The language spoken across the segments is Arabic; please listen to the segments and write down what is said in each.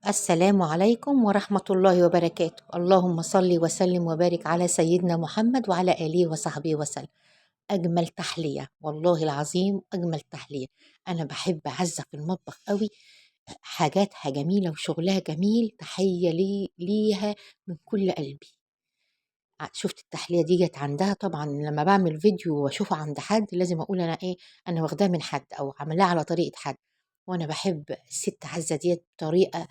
السلام عليكم ورحمة الله وبركاته. اللهم صل وسلم وبارك على سيدنا محمد وعلى آله وصحبه وسلم. أجمل تحلية والله العظيم، أجمل تحلية. أنا بحب عزة في المطبخ قوي، حاجاتها جميلة وشغلها جميل. تحية ليها من كل قلبي. شفت التحلية دي جت عندها، طبعا لما بعمل فيديو واشوفه عند حد لازم اقول انا ايه، انا واخداه من حد او عاملاه على طريقة حد. وانا بحب الست عزة ديت بطريقة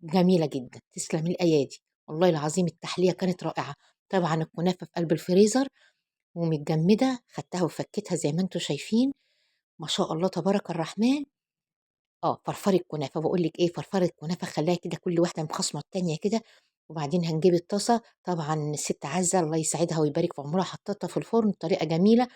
جميلة جدا. تسلم الايادي والله العظيم، التحلية كانت رائعة. طبعا الكنافة في قلب الفريزر ومتجمدة، خدتها وفكيتها زي ما انتم شايفين. ما شاء الله تبارك الرحمن. فرفري الكنافة، باقول لِك إيه، فرفري الكنافة خلّيها كده كل واحدة مخاصمة التانية كده، وبعدين هنجيب الطاسة. طبعًا الست عزة الله يسعدها ويبارك في عمرها حطّتها في الفرن بطريقة جميلة،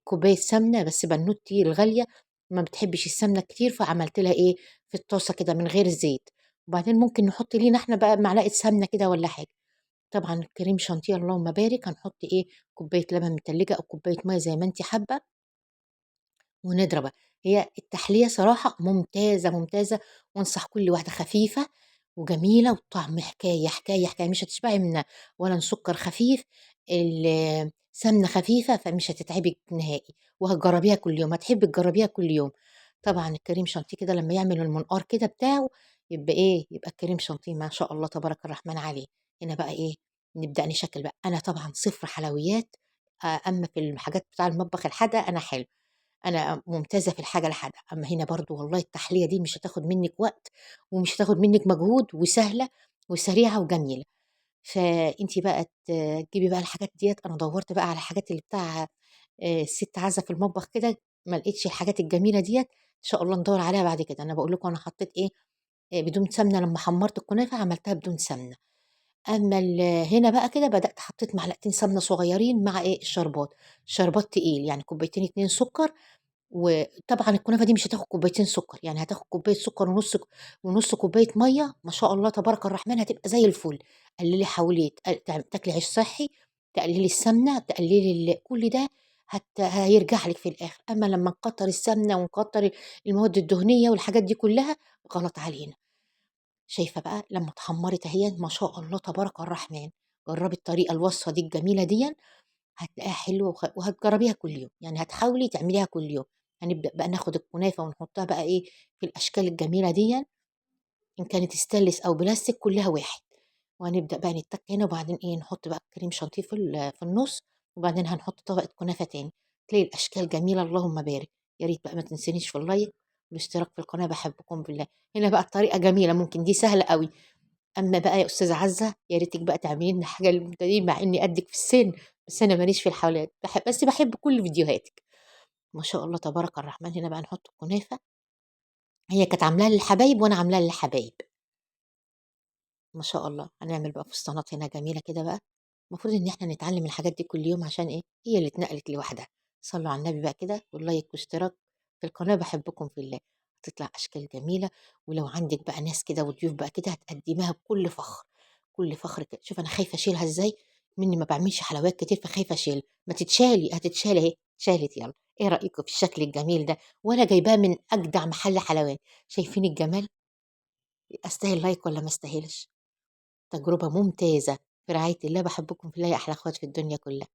كوباية سمنة، بس بنوتي الغالية ما بتحبش السمنة كتير، فعملت لها إيه، في الطاسة كده من غير زيت. وبعدين ممكن نحط لينا إحنا بقى معلقة سمنة كده والّا حاجة. طبعًا الكريم شانتيه اللهم بارك، هنحط إيه، كوباية لبن متلجة أو كوباية مَيّة زي ما أنتِ حابة. ونضربها. هي التحلية صراحة ممتازة، ممتازة، وأنصح كل واحدة خفيفة وجميلة والطعم حكاية، حكاية، حكاية، مش هتشبعي منها. أولًا سُكّر خفيف، سمنة خفيفة، فمش هتتعبِك نهائي، وهتجرّبيها كل يوم، هتحبي تجرّبيها كل يوم. طبعًا الكريم شانتيه كده لمّا يعمل المنقار كده بتاعه، يبقى إيه، يبقى الكريم شانتيه ما شاء الله تبارك الرحمن عليه. هنا بقى إيه، نبدأ نشكِّل بقى. أنا طبعًا صفر حلويات، أمّا في الحاجات بتاع المطبخ الحادقة أنا حلو. أنا ممتازة في الحاجة الحادقة، أمّا هنا برضه والله التحلية دي مش هتاخد منِّك وقت، ومش هتاخد منِّك مجهود، وسهلة وسريعة وجميلة. فأنتِ بقى تجيبي بقى الحاجات ديّة. أنا دوّرت بقى على الحاجات اللي بتاع الست عزة في المطبخ كده، ما لقيتش الحاجات الجميلة ديّة. إن شاء الله ندوّر عليها بعد كده. أنا باقول لكم أنا حطيت إيه، بدون سمنة لمّا حمّرت الكنافة عملتها بدون سمنة. أمّا هنا بقى كده بدأت حطيت معلقتين سمنة صغيّرين مع إيه، الشربات. شربات تقيل، يعني كوبايتين 2 سُكّر. وطبعًا الكنافة دي مش هتاخد كوبايتين سُكّر، يعني هتاخد كوباية سُكّر ونُص كوباية مَيّة. ما شاء الله تبارك الرحمن هتبقى زي الفل. قلّلي حاولي تاكلي عيش صحّي، تقلّلي السمنة، تقلّلي كل ده هيرجع لِك في الآخر. أمّا لمّا نكتّر السمنة ونكتّر المواد الدهنية والحاجات دي كلّها غلط علينا. شايفة بقى لمّا اتحمّرت أهيّة ما شاء الله تبارك الرحمن. جرّبي الطريقة الوصفة دي الجميلة ديًّا، هتلاقيها حلوة وهتجرّبيها كل يوم، يعني هتحاولي تعمليها كل يوم. هنبدأ بقى ناخد الكنافة ونحطها بقى إيه، في الأشكال الجميلة ديًّا، إن كانت stainless أو بلاستيك كلّها واحد. وهنبدأ بقى نتّك هنا، وبعدين إيه، نحط بقى الكريم شانتيه في النُص، وبعدين هنحط طبقة كنافة تاني. تلاقي الأشكال جميلة اللهم بارك. يا ريت بقى ما تنسونيش في اللايك والاشتراك في القناة، باحبكم بالله. هنا بقى الطريقة جميلة، ممكن دي سهلة أوي. أمّا بقى يا أستاذة عزة، يا ريتِك بقى تعملي لنا حاجة للمبتدئين مع إني قدِّك في السِن، بس أنا ما ليش في الحلويات، بس باحب كل فيديوهاتِك. ما شاء الله تبارك الرحمن. هنا بقى نحط الكنافة، هي كانت عاملاها للحبايب وأنا عاملاها للحبايب. ما شاء الله. هنعمل بقى فستانات هنا جميلة كده بقى. المفروض إن إحنا نتعلم الحاجات دي كل يوم عشان إيه، هي اللي اتنقلت لوحدها. صلّوا على النبي بقى كده واللايك واشتراك في القناة، باحبكم في الله. هتطلع أشكال جميلة. ولو عندِك بقى ناس كده وضيوف بقى كده هتقدّميها بكل فخر، كل فخر كده. شوفي أنا خايفة أشيلها إزاي، منّي ما باعملش حلويات كتير فخايفة أشيلها. ما تتشالي، هتتشال أهي، اتشالت يالّا. إيه رأيكم في الشكل الجميل ده؟ وأنا جايباه من أجدع محل حلواني. شايفين الجمال؟ أستاهل لايك والّا ما أستاهلش؟ تجربة ممتازة. في رعاية الله، باحبكم في الله يا أحلى أخوات في الدنيا كلها.